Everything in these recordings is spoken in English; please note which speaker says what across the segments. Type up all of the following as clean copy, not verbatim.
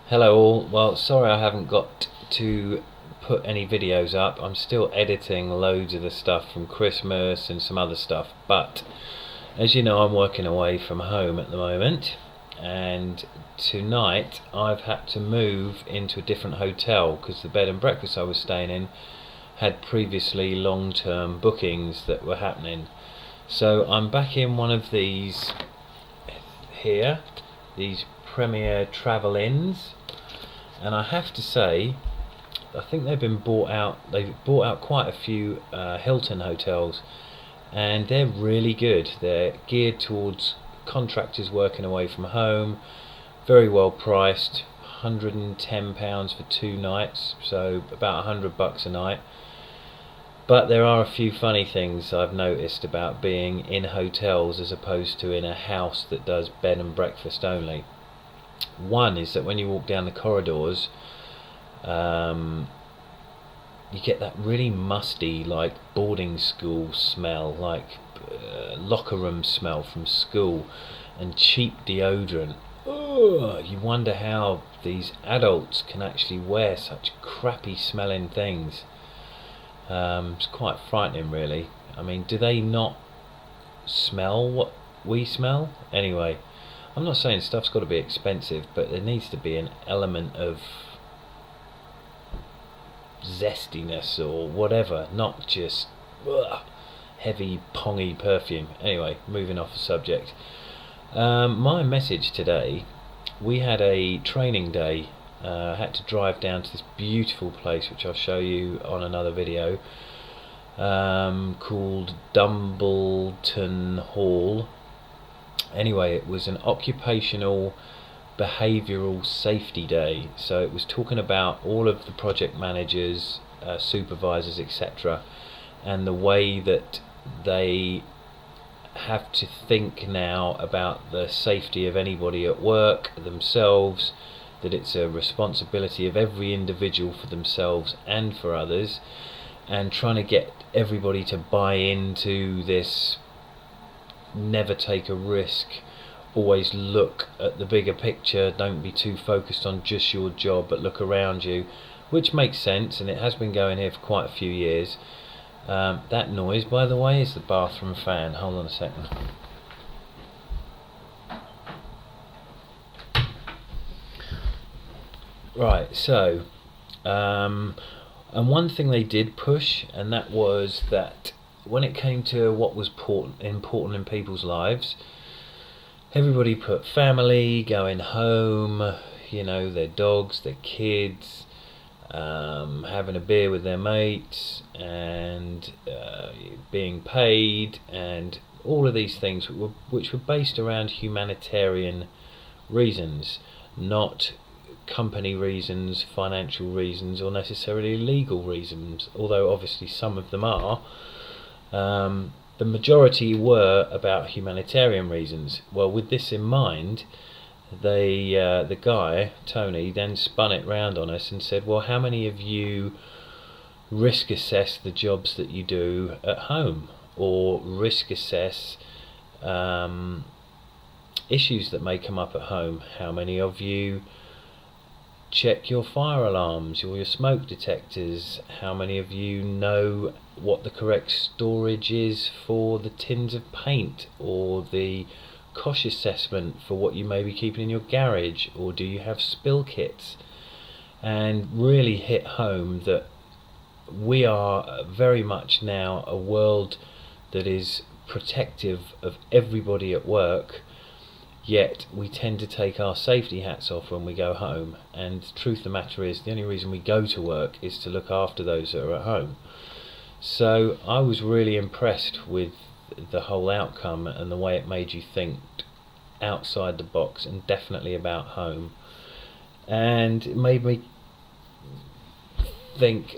Speaker 1: Hello all. Well, sorry I haven't got to put any videos up. I'm still editing loads of the stuff from Christmas and some other stuff, but as you know, I'm working away from home at the moment, and tonight I've had to move into a different hotel because the bed and breakfast I was staying in had previously long-term bookings that were happening. So I'm back in one of these here, these Premier Travel Inns, and I have to say, I think they've been bought out. They've bought out quite a few Hilton hotels, and they're really good. They're geared towards contractors working away from home, very well priced, £110 for 2 nights, so about £100 a night. But there are a few funny things I've noticed about being in hotels as opposed to in a house that does bed and breakfast only. One is that when you walk down the corridors, you get that really musty, like boarding school smell, like locker room smell from school, and cheap deodorant. Ugh, you wonder how these adults can actually wear such crappy smelling things. It's quite frightening, really. I mean, do they not smell what we smell? Anyway, I'm not saying stuff's got to be expensive, but there needs to be an element of zestiness or whatever, not just heavy, pongy perfume. Anyway, moving off the subject. My message today, we had a training day. I had to drive down to this beautiful place, which I'll show you on another video, called Dumbleton Hall. Anyway, it was an occupational behavioural safety day, so it was talking about all of the project managers, supervisors, etc., and the way that they have to think now about the safety of anybody at work, themselves, that it's a responsibility of every individual for themselves and for others, and trying to get everybody to buy into this never take a risk, always look at the bigger picture, don't be too focused on just your job but look around you, which makes sense, and it has been going here for quite a few years. That noise, by the way, is the bathroom fan. Hold on a second. Right, so and one thing they did push, and that was that when it came to what was important in people's lives, everybody put family, going home, you know, their dogs, their kids, having a beer with their mates, and being paid, and all of these things which were based around humanitarian reasons, not company reasons, financial reasons, or necessarily legal reasons, although obviously some of them are. The majority were about humanitarian reasons. Well, with this in mind, the guy, Tony, then spun it round on us and said, well, how many of you risk assess the jobs that you do at home, or risk assess issues that may come up at home? How many of you check your fire alarms or your smoke detectors? How many of you know what the correct storage is for the tins of paint, or the cost assessment for what you may be keeping in your garage, or do you have spill kits? And really hit home that we are very much now a world that is protective of everybody at work, yet we tend to take our safety hats off when we go home. And the truth of the matter is, the only reason we go to work is to look after those that are at home. So I was really impressed with the whole outcome and the way it made you think outside the box, and definitely about home. And it made me think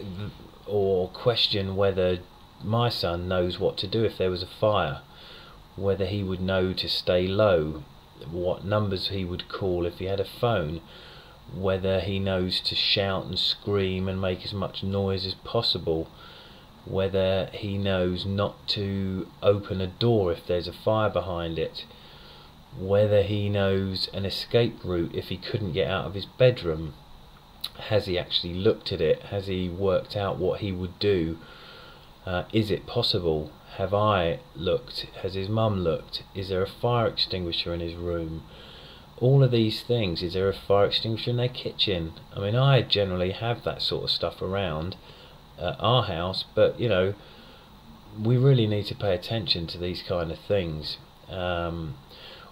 Speaker 1: or question whether my son knows what to do if there was a fire, whether he would know to stay low, what numbers he would call if he had a phone, whether he knows to shout and scream and make as much noise as possible, whether he knows not to open a door if there's a fire behind it, whether he knows an escape route if he couldn't get out of his bedroom. Has he actually looked at it? Has he worked out what he would do? Is it possible? Have I looked? Has his mum looked? Is there a fire extinguisher in his room? All of these things. Is there a fire extinguisher in their kitchen? I mean, I generally have that sort of stuff around our house, but you know, we really need to pay attention to these kind of things.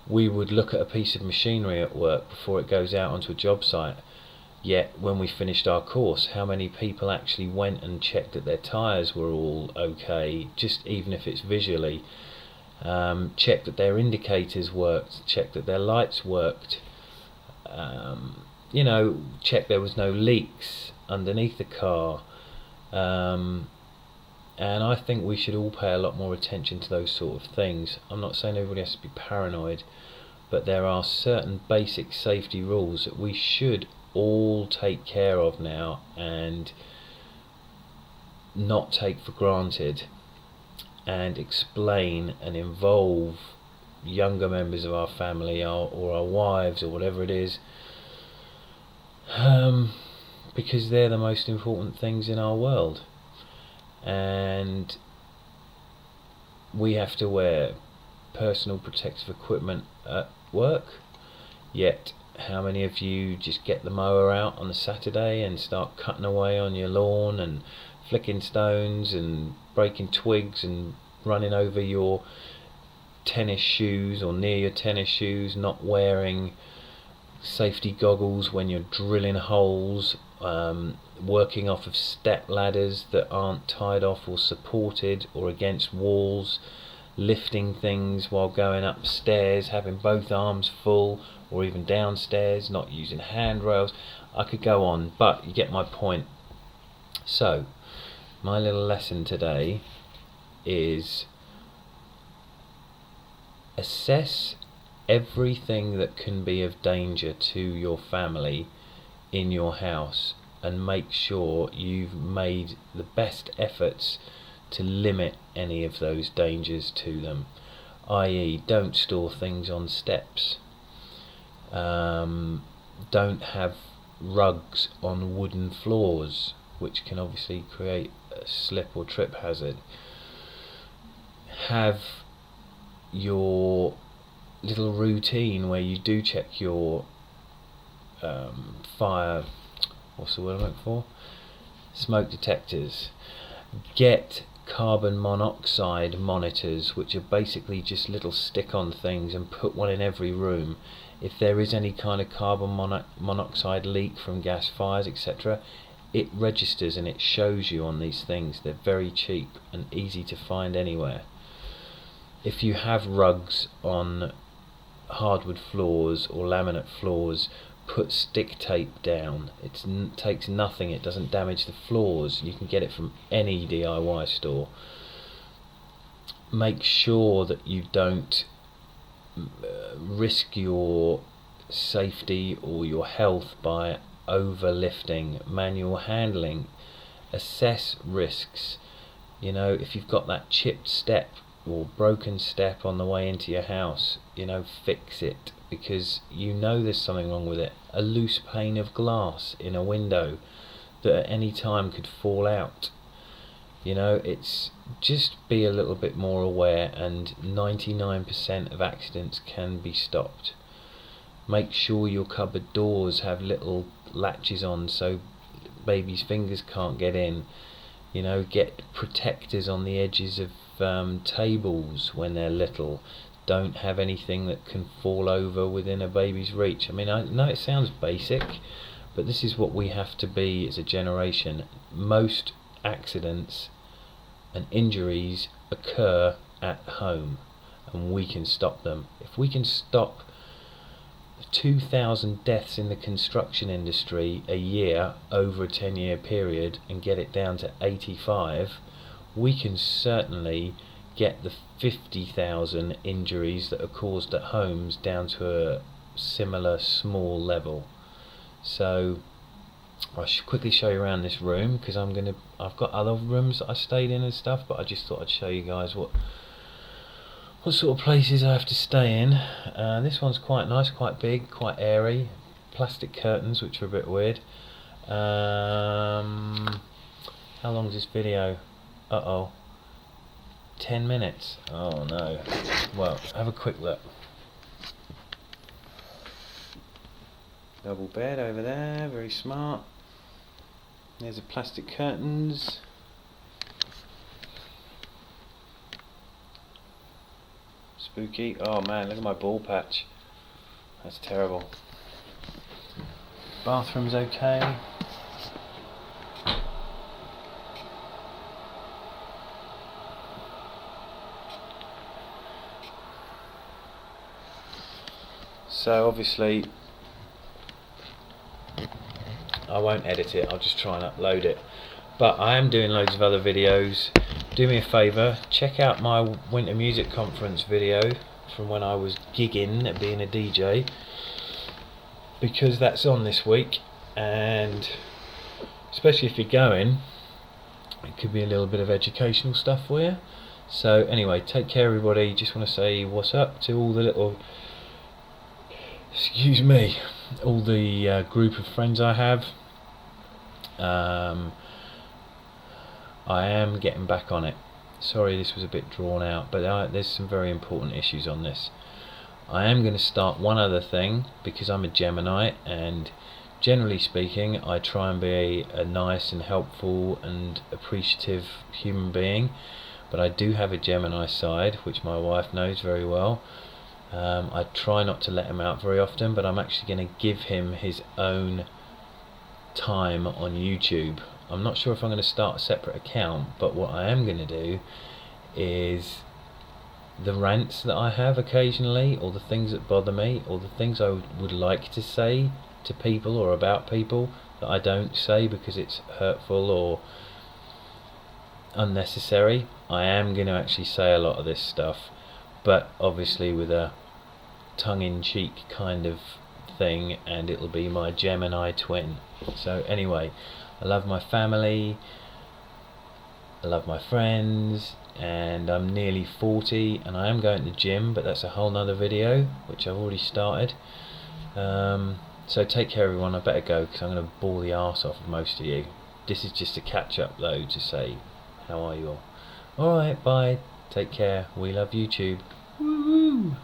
Speaker 1: We would look at a piece of machinery at work before it goes out onto a job site. Yet when we finished our course, how many people actually went and checked that their tyres were all okay, just even if it's visually, checked that their indicators worked, checked that their lights worked, you know, checked there was no leaks underneath the car. And I think we should all pay a lot more attention to those sort of things. I'm not saying everybody has to be paranoid, but there are certain basic safety rules that we should all take care of now and not take for granted, and explain and involve younger members of our family or our wives or whatever it is, because they're the most important things in our world. And we have to wear personal protective equipment at work, yet how many of you just get the mower out on a Saturday and start cutting away on your lawn and flicking stones and breaking twigs and running over your tennis shoes or near your tennis shoes, not wearing safety goggles when you're drilling holes, working off of step ladders that aren't tied off or supported, or against walls, lifting things while going upstairs, having both arms full, or even downstairs, not using handrails. I could go on, but you get my point. So my little lesson today is assess everything that can be of danger to your family in your house, and make sure you've made the best efforts to limit any of those dangers to them, i.e. don't store things on steps, don't have rugs on wooden floors, which can obviously create a slip or trip hazard. Have your little routine where you do check your fire, what's the word I'm looking for? Smoke detectors. Get carbon monoxide monitors, which are basically just little stick-on things, and put one in every room. If there is any kind of carbon monoxide leak from gas fires, etc., it registers and it shows you on these things. They're very cheap and easy to find anywhere. If you have rugs on hardwood floors or laminate floors, put stick tape down. It takes nothing, it doesn't damage the floors. You can get it from any DIY store. Make sure that you don't risk your safety or your health by overlifting, manual handling. Assess risks. You know, if you've got that chipped step or broken step on the way into your house, you know, fix it, because you know there's something wrong with it. A loose pane of glass in a window that at any time could fall out. You know, it's just be a little bit more aware, and 99% of accidents can be stopped. Make sure your cupboard doors have little latches on so baby's fingers can't get in. You know, get protectors on the edges of tables when they're little. Don't have anything that can fall over within a baby's reach. I mean, I know it sounds basic, but this is what we have to be as a generation. Most accidents and injuries occur at home, and we can stop them. If we can stop 2,000 deaths in the construction industry a year over a 10-year period and get it down to 85, we can certainly get the 50,000 injuries that are caused at homes down to a similar small level. So I should quickly show you around this room, because I've got other rooms that I stayed in and stuff, but I just thought I'd show you guys what what sort of places I have to stay in. This one's quite nice, quite big, quite airy. Plastic curtains, which are a bit weird. How long is this video? 10 minutes. Oh no. Well, have a quick look. Double bed over there, very smart. There's the plastic curtains. Spooky. Oh man, look at my ball patch. That's terrible. Bathroom's okay. So obviously I won't edit it, I'll just try and upload it. But I am doing loads of other videos. Do me a favour, check out my Winter Music Conference video from when I was gigging, being a DJ, because that's on this week, and especially if you're going, it could be a little bit of educational stuff for you. So anyway, take care everybody. Just want to say what's up to all the little, excuse me, all the group of friends I have. I am getting back on it. Sorry this was a bit drawn out, but there's some very important issues on this. I am going to start one other thing, because I'm a Gemini, and generally speaking I try and be a nice and helpful and appreciative human being, but I do have a Gemini side, which my wife knows very well. I try not to let him out very often, but I'm actually going to give him his own time on YouTube. I'm not sure if I'm going to start a separate account, but what I am going to do is the rants that I have occasionally, or the things that bother me, or the things I would like to say to people or about people that I don't say because it's hurtful or unnecessary. I am going to actually say a lot of this stuff, but obviously with a tongue-in-cheek kind of thing, and it'll be my Gemini twin. So anyway, I love my family, I love my friends, and I'm nearly 40 and I am going to the gym, but that's a whole nother video which I've already started. So take care everyone, I better go because I'm going to bore the arse off of most of you. This is just a catch up though, to say how are you all. Alright, bye, take care, we love YouTube. Woo-hoo.